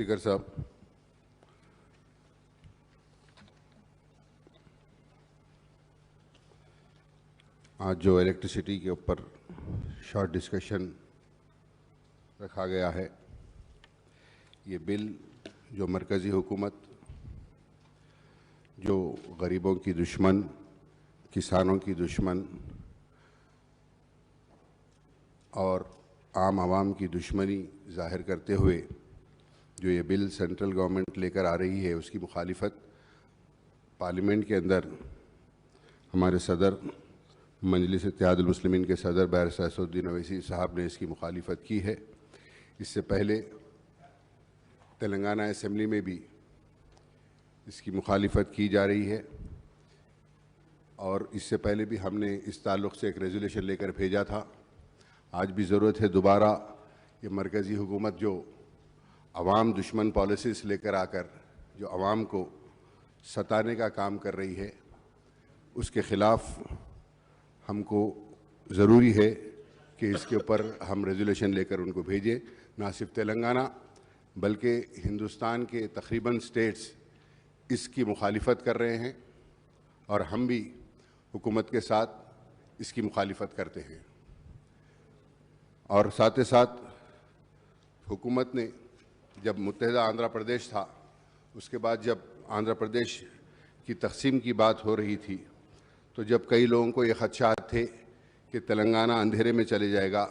Speaker साहब, आज जो इलेक्ट्रिसिटी के ऊपर शॉर्ट डिस्कशन रखा गया है, ये बिल जो मरकज़ी हुकूमत, जो गरीबों की दुश्मन, किसानों की दुश्मन और आम आवाम की दुश्मनी ज़ाहिर करते हुए जो ये बिल सेंट्रल गवर्नमेंट लेकर आ रही है, उसकी मुखालिफत पार्लियामेंट के अंदर हमारे सदर मजलिस इत्तेहादुल मुस्लिमीन के सदर बैरिस्टर असदुद्दीन ओवैसी साहब ने इसकी मुखालिफत की है। इससे पहले तेलंगाना असेंबली में भी इसकी मुखालिफत की जा रही है और इससे पहले भी हमने इस ताल्लुक़ से एक रेजोल्यूशन लेकर भेजा था। आज भी ज़रूरत है दोबारा ये मरकज़ी हुकूमत जो अवाम दुश्मन पॉलिसीज़ लेकर आकर जो अवाम को सताने का काम कर रही है, उसके ख़िलाफ़ हमको ज़रूरी है कि इसके ऊपर हम रेजोल्यूशन लेकर उनको भेजें। ना सिर्फ तेलंगाना बल्कि हिंदुस्तान के तकरीबन स्टेट्स इसकी मुखालिफत कर रहे हैं और हम भी हुकूमत के साथ इसकी मुखालिफत करते हैं। और साथ ही साथ हुकूमत ने जब मुत्तहिदा आंध्र प्रदेश था, उसके बाद जब आंध्र प्रदेश की तकसीम की बात हो रही थी, तो जब कई लोगों को ये खदशात थे कि तेलंगाना अंधेरे में चले जाएगा,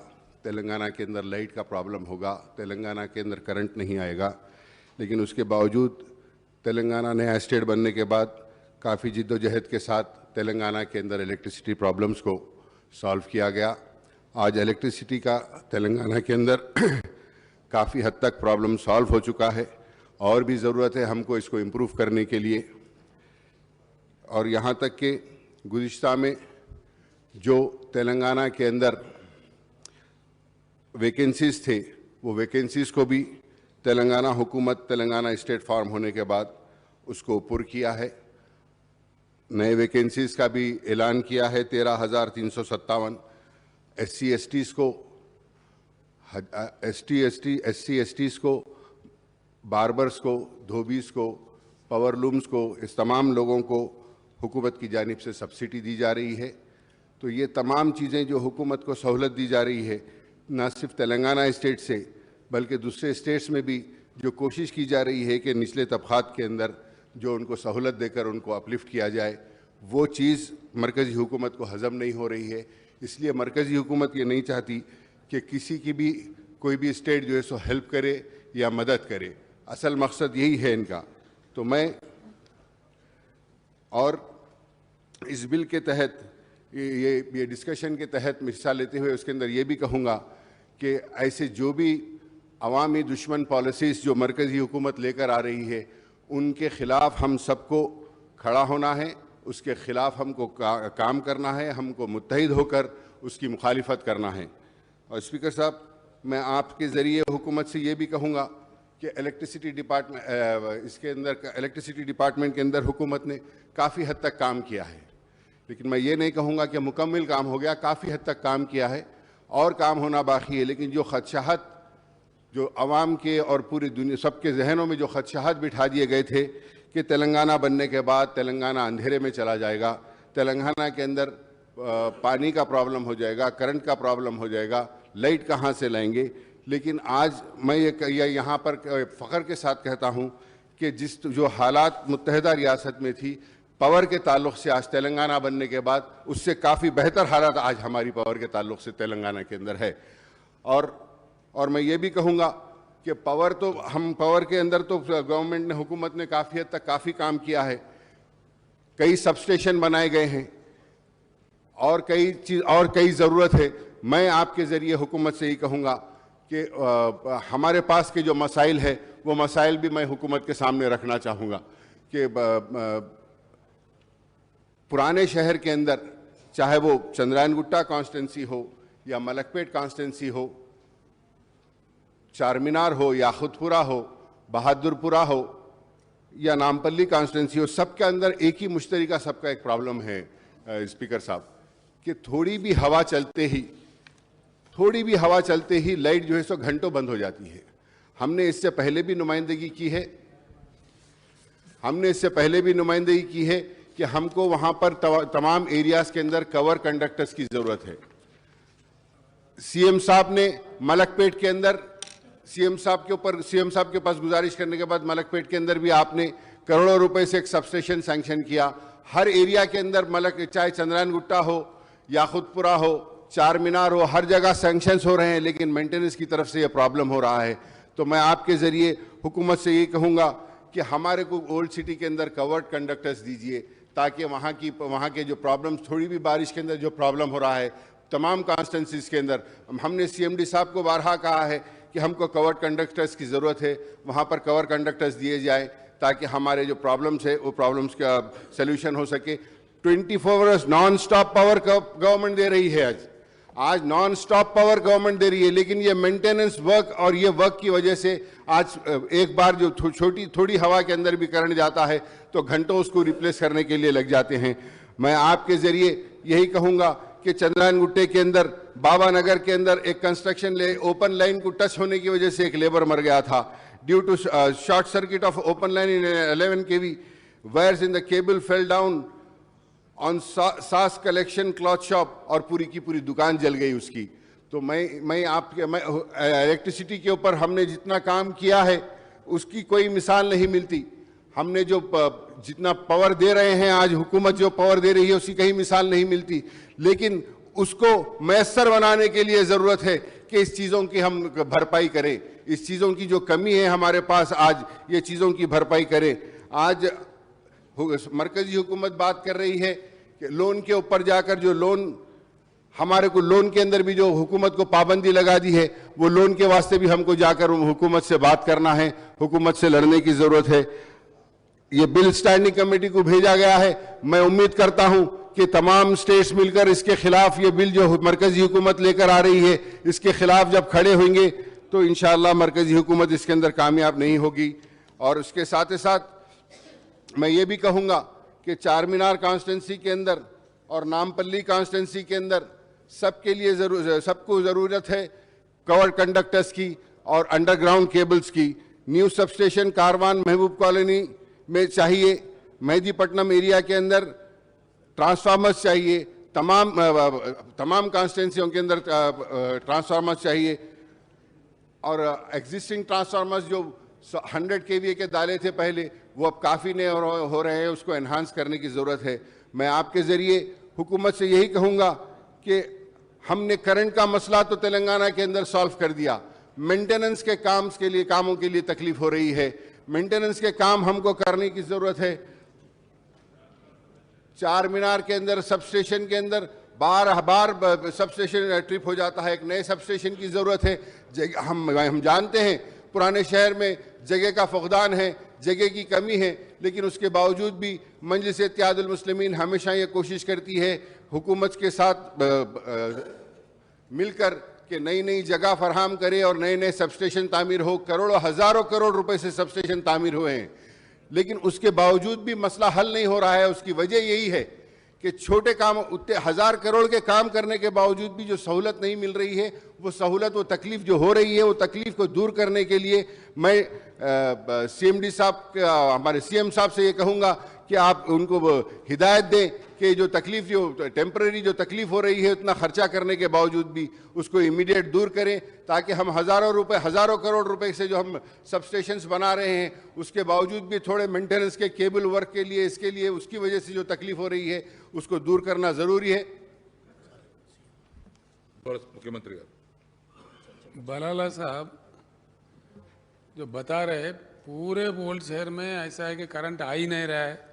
तेलंगाना के अंदर लाइट का प्रॉब्लम होगा, तेलंगाना के अंदर करंट नहीं आएगा, लेकिन उसके बावजूद तेलंगाना नया स्टेट बनने के बाद काफ़ी जिद्दोजहद के साथ तेलंगाना के अंदर इलेक्ट्रिसिटी प्रॉब्लम्स को सॉल्व किया गया। आज इलेक्ट्रिसिटी का तेलंगाना के अंदर काफ़ी हद तक प्रॉब्लम सॉल्व हो चुका है और भी ज़रूरत है हमको इसको इम्प्रूव करने के लिए। और यहाँ तक कि गुज़िश्ता में जो तेलंगाना के अंदर वैकेंसीज़ थे, वो वैकेंसीज़ को भी तेलंगाना हुकूमत तेलंगाना स्टेट फॉर्म होने के बाद उसको पुर किया है। नए वैकेंसीज़ का भी ऐलान किया है। 13,357 SC STs को, SC STs को, बार्बर्स को, धोबीज़ को, पावर लूम्स को, इस तमाम लोगों को हुकूमत की जानिब से सब्सिडी दी जा रही है। तो ये तमाम चीज़ें जो हुकूमत को सहूलत दी जा रही है, न सिर्फ तेलंगाना स्टेट से बल्कि दूसरे स्टेट्स में भी जो कोशिश की जा रही है कि निचले तबक़ात के अंदर जो उनको सहूलत देकर उनको अपलिफ्ट किया जाए, वो चीज़ मरकज़ी हुकूमत को हज़म नहीं हो रही है। इसलिए मरकज़ी हुकूमत ये नहीं चाहती कि किसी की भी कोई भी स्टेट जो है सो हेल्प करे या मदद करे। असल मकसद यही है इनका। तो मैं और इस बिल के तहत ये डिस्कशन के तहत हिस्सा लेते हुए उसके अंदर ये भी कहूँगा कि ऐसे जो भी अवामी दुश्मन पॉलिसीज़ जो मरकज़ी हुकूमत लेकर आ रही है, उनके ख़िलाफ़ हम सबको खड़ा होना है, उसके ख़िलाफ़ हमको काम करना है, हमको मुत्तहिद होकर उसकी मुखालिफत करना है। और स्पीकर साहब, मैं आपके ज़रिए हुकूमत से ये भी कहूँगा कि इलेक्ट्रिसिटी डिपार्टमेंट के अंदर हुकूमत ने काफ़ी हद तक काम किया है, लेकिन मैं ये नहीं कहूँगा कि मुकम्मल काम हो गया। काफ़ी हद तक काम किया है और काम होना बाकी है। लेकिन जो खदशात जो अवाम के और पूरी दुनिया सबके जहनों में जो खदशात बिठा दिए गए थे कि तेलंगाना बनने के बाद तेलंगाना अंधेरे में चला जाएगा, तेलंगाना के अंदर पानी का प्रॉब्लम हो जाएगा, करंट का प्रॉब्लम हो जाएगा, लाइट कहाँ से लाएंगे। लेकिन आज मैं ये यहाँ पर फ़ख्र के साथ कहता हूँ कि जो हालात मुत्तहिदा रियासत में थी पावर के ताल्लुक़ से, आज तेलंगाना बनने के बाद उससे काफ़ी बेहतर हालात आज हमारी पावर के ताल्लुक़ से तेलंगाना के अंदर है। और मैं ये भी कहूँगा कि पावर के अंदर तो गवर्नमेंट ने, हुकूमत ने काफ़ी हद तक काफ़ी काम किया है। कई सबस्टेशन बनाए गए हैं और कई ज़रूरत है। मैं आपके ज़रिए हुकूमत से ही कहूँगा कि हमारे पास के जो मसाइल है वो मसाइल भी मैं हुकूमत के सामने रखना चाहूँगा कि पुराने शहर के अंदर, चाहे वो चंद्रायन कॉन्स्टिट्यूंसी हो या मलकपेट कॉन्स्टिट्यूंसी हो, चारमीनार हो, याखुतपुरा हो, बहादुरपुरा हो या नामपल्ली कॉन्स्टिट्यूंसी हो, सबके अंदर एक ही मुश्तरका सबका एक प्रॉब्लम है स्पीकर साहब कि थोड़ी भी हवा चलते ही लाइट जो है सो घंटों बंद हो जाती है। हमने इससे पहले भी नुमाइंदगी की है, हमने इससे पहले भी नुमाइंदगी की है कि हमको वहां पर तमाम एरियाज के अंदर कवर कंडक्टर्स की जरूरत है। सीएम साहब ने मलकपेट के अंदर, सीएम साहब के पास गुजारिश करने के बाद मलकपेट के अंदर भी आपने करोड़ों रुपए से एक सबस्टेशन सैंक्शन किया। हर एरिया के अंदर चाहे चंद्रायन गुट्टा हो, याकुतपुरा हो, चार मीनार हो, हर जगह सैंक्शंस हो रहे हैं, लेकिन मेंटेनेंस की तरफ से ये प्रॉब्लम हो रहा है। तो मैं आपके जरिए हुकूमत से ये कहूँगा कि हमारे को ओल्ड सिटी के अंदर कवर्ड कंडक्टर्स दीजिए, ताकि वहाँ के जो प्रॉब्लम्स, थोड़ी भी बारिश के अंदर जो प्रॉब्लम हो रहा है तमाम कॉन्स्टेंसीज के अंदर, हमने सीएमडी साहब को बारहा कहा है कि हमको कवर्ड कंडक्टर्स की ज़रूरत है, वहाँ पर कवर कंडक्टर्स दिए जाए ताकि हमारे जो प्रॉब्लम्स है वो प्रॉब्लम्स का सल्यूशन हो सके। 24 hours non stop power government दे रही है, आज नॉन स्टॉप पावर गवर्नमेंट दे रही है, लेकिन ये मेंटेनेंस वर्क और ये वर्क की वजह से आज एक बार जो थोड़ी हवा के अंदर भी करंट जाता है तो घंटों उसको रिप्लेस करने के लिए लग जाते हैं। मैं आपके जरिए यही कहूँगा कि चंद्रायन गुट्टे के अंदर, बाबा नगर के अंदर एक कंस्ट्रक्शन ओपन लाइन को टच होने की वजह से एक लेबर मर गया था due to short circuit of open line in 11 kV, wires in the cable fell down on सास कलेक्शन क्लॉथ शॉप और पूरी की पूरी दुकान जल गई उसकी। तो मैं इलेक्ट्रिसिटी के ऊपर हमने जितना काम किया है उसकी कोई मिसाल नहीं मिलती। हमने जो जितना पावर दे रहे हैं, आज हुकूमत जो पावर दे रही है उसकी कहीं मिसाल नहीं मिलती, लेकिन उसको मैसर बनाने के लिए ज़रूरत है कि इस चीज़ों की हम भरपाई करें, इस चीज़ों की जो कमी है हमारे पास आज ये चीज़ों की भरपाई करें। आज मरकज़ी हुकूमत बात कर रही है कि लोन के ऊपर जाकर जो लोन, हमारे को लोन के अंदर भी जो हुकूमत को पाबंदी लगा दी है, वो लोन के वास्ते भी हमको जाकर हुकूमत से बात करना है, हुकूमत से लड़ने की ज़रूरत है। ये बिल स्टैंडिंग कमेटी को भेजा गया है, मैं उम्मीद करता हूं कि तमाम स्टेट्स मिलकर इसके खिलाफ, ये बिल जो मरकजी हुकूमत लेकर आ रही है इसके खिलाफ जब खड़े होंगे तो इंशाअल्लाह मरकजी हुकूमत इसके अंदर कामयाब नहीं होगी। और उसके साथ ही साथ मैं ये भी कहूँगा कि चार मीनार कॉन्स्टिट्यूंसी के अंदर और नामपल्ली कॉन्स्टिट्यूंसी के अंदर सबको ज़रूरत है कवर्ड कंडक्टर्स की और अंडरग्राउंड केबल्स की। न्यू सबस्टेशन कारवान महबूब कॉलोनी में चाहिए, मेहदीपट्टनम एरिया के अंदर ट्रांसफार्मर्स चाहिए, तमाम कॉन्स्टिट्यूंसियों के अंदर ट्रांसफार्मर्स चाहिए। और एग्जिस्टिंग ट्रांसफार्मर्स जो 100 kVA के डाले थे पहले, वो अब काफ़ी नए हो रहे हैं, उसको एनहांस करने की ज़रूरत है। मैं आपके ज़रिए हुकूमत से यही कहूँगा कि हमने करंट का मसला तो तेलंगाना के अंदर सॉल्व कर दिया, मेंटेनेंस के कामों के लिए तकलीफ हो रही है, मेंटेनेंस के काम हमको करने की ज़रूरत है। चार मीनार के अंदर सबस्टेशन के अंदर बार सबस्टेशन ट्रिप हो जाता है, एक नए सबस्टेशन की ज़रूरत है। हम जानते हैं पुराने शहर में जगह का फुकदान है, जगह की कमी है, लेकिन उसके बावजूद भी मजलिस इत्तेहादुल मुस्लिमीन हमेशा ये कोशिश करती है हुकूमत के साथ मिलकर कि नई नई जगह फराहम करे और नए नए सबस्टेशन तामीर हो। हज़ारों करोड़ रुपए से सबस्टेशन तामीर हुए हैं, लेकिन उसके बावजूद भी मसला हल नहीं हो रहा है। उसकी वजह यही है कि छोटे काम, उतने 1000 करोड़ के काम करने के बावजूद भी जो सहूलत नहीं मिल रही है, वो सहूलत, वो तकलीफ जो हो रही है, वो तकलीफ को दूर करने के लिए मैं सीएमडी साहब, हमारे सीएम साहब से ये कहूँगा कि आप उनको हिदायत दें कि जो तकलीफ, जो टेम्परेरी जो तकलीफ हो रही है, उतना खर्चा करने के बावजूद भी उसको इमीडिएट दूर करें, ताकि हम हज़ारों करोड़ रुपए से जो हम सबस्टेशंस बना रहे हैं, उसके बावजूद भी थोड़े मेंटेनेंस के, केबल वर्क के लिए, इसके लिए, उसकी वजह से जो तकलीफ हो रही है उसको दूर करना ज़रूरी है। मुख्यमंत्री बलाला साहब जो बता रहे, पूरे ओल्ड शहर में ऐसा है कि करंट आ ही नहीं रहा है।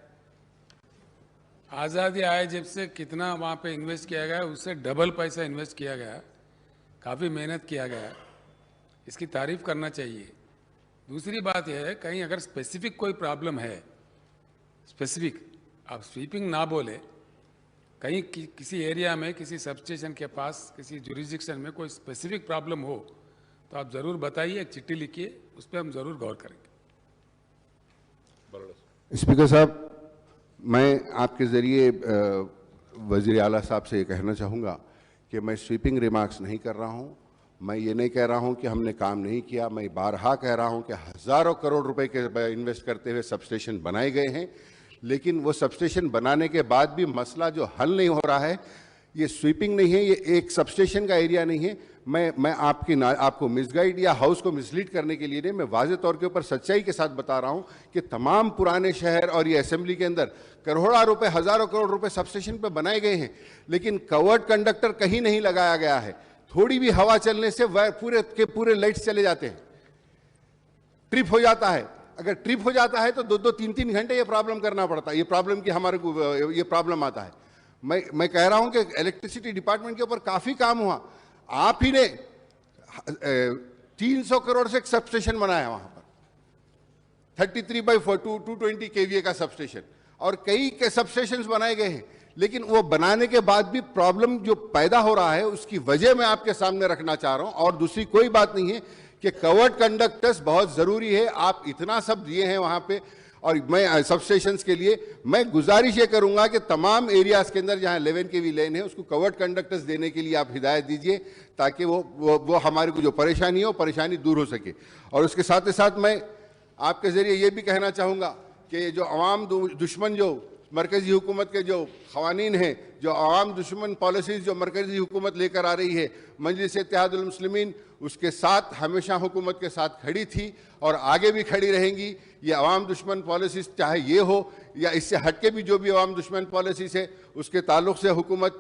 आज़ादी आए जब से कितना वहाँ पे इन्वेस्ट किया गया, उससे डबल पैसा इन्वेस्ट किया गया, काफ़ी मेहनत किया गया, इसकी तारीफ करना चाहिए। दूसरी बात यह है, कहीं अगर स्पेसिफिक कोई प्रॉब्लम है, स्पेसिफिक, आप स्वीपिंग ना बोले, कहीं किसी एरिया में, किसी सबस्टेशन के पास, किसी जुरिस्डिक्शन में कोई स्पेसिफिक प्रॉब्लम हो तो आप ज़रूर बताइए, एक चिट्ठी लिखिए, उस पर हम ज़रूर गौर करेंगे। स्पीकर साहब, मैं आपके ज़रिए वज़ीर आला साहब से ये कहना चाहूँगा कि मैं स्वीपिंग रिमार्क्स नहीं कर रहा हूँ। मैं ये नहीं कह रहा हूं कि हमने काम नहीं किया, मैं बारहा कह रहा हूं कि हज़ारों करोड़ रुपए के इन्वेस्ट करते हुए सबस्टेशन बनाए गए हैं, लेकिन वो सबस्टेशन बनाने के बाद भी मसला जो हल नहीं हो रहा है, ये स्वीपिंग नहीं है, ये एक सबस्टेशन का एरिया नहीं है। मैं आपको मिसगाइड या हाउस को मिसलीड करने के लिए नहीं, मैं वाज़े तौर के ऊपर सच्चाई के साथ बता रहा हूं कि तमाम पुराने शहर और ये असेंबली के अंदर करोड़ों रुपए, हज़ारों करोड़ रुपए सबस्टेशन पे बनाए गए हैं, लेकिन कवर्ड कंडक्टर कहीं नहीं लगाया गया है। थोड़ी भी हवा चलने से वह पूरे के पूरे लाइट्स चले जाते हैं, ट्रिप हो जाता है। अगर ट्रिप हो जाता है तो 2-2, 3-3 घंटे ये प्रॉब्लम करना पड़ता है। ये प्रॉब्लम की हमारे को ये प्रॉब्लम आता है। मैं कह रहा हूं कि इलेक्ट्रिसिटी डिपार्टमेंट के ऊपर काफी काम हुआ। आप ही ने 300 करोड़ से एक सबस्टेशन बनाया वहां पर, 33/220 kVA का सबस्टेशन, और कई के सबस्टेशंस बनाए गए हैं, लेकिन वो बनाने के बाद भी प्रॉब्लम जो पैदा हो रहा है उसकी वजह मैं आपके सामने रखना चाह रहा हूं। और दूसरी कोई बात नहीं है कि कवर्ड कंडक्टर्स बहुत जरूरी है। आप इतना सब दिए हैं वहां पे, और मैं सबस्टेशंस के लिए मैं गुजारिश ये करूंगा कि तमाम एरियाज के अंदर जहां 11 kV लेन है उसको कवर्ड कंडक्टर्स देने के लिए आप हिदायत दीजिए, ताकि वो हमारे को जो परेशानी हो परेशानी दूर हो सके। और उसके साथ ही साथ मैं आपके जरिए ये भी कहना चाहूँगा कि जो अवाम दुश्मन जो मरकज़ी हुकूमत के जो क़वानीन हैं, जो अवाम दुश्मन पॉलिसीज़ जो मरकज़ी हुकूमत लेकर आ रही है, मजलिस इत्तेहादुल मुस्लिमीन उसके साथ हमेशा हुकूमत के साथ खड़ी थी और आगे भी खड़ी रहेंगी। ये अवाम दुश्मन पॉलिसीज़ चाहे ये हो या इससे हटके भी जो भी अवाम दुश्मन पॉलिसीज़ है उसके ताल्लुक़ से हुकूमत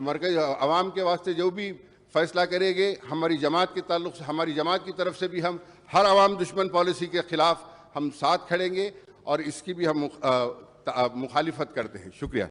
मरकज़ अवाम के वास्ते जो भी फैसला करेंगे, हमारी जमात के ताल्लुक़ से, हमारी जमात की तरफ से भी हम हर अवाम दुश्मन पॉलिसी के ख़िलाफ़ हम साथ खड़ेंगे और इसकी भी हम मुखालिफत करते हैं। शुक्रिया।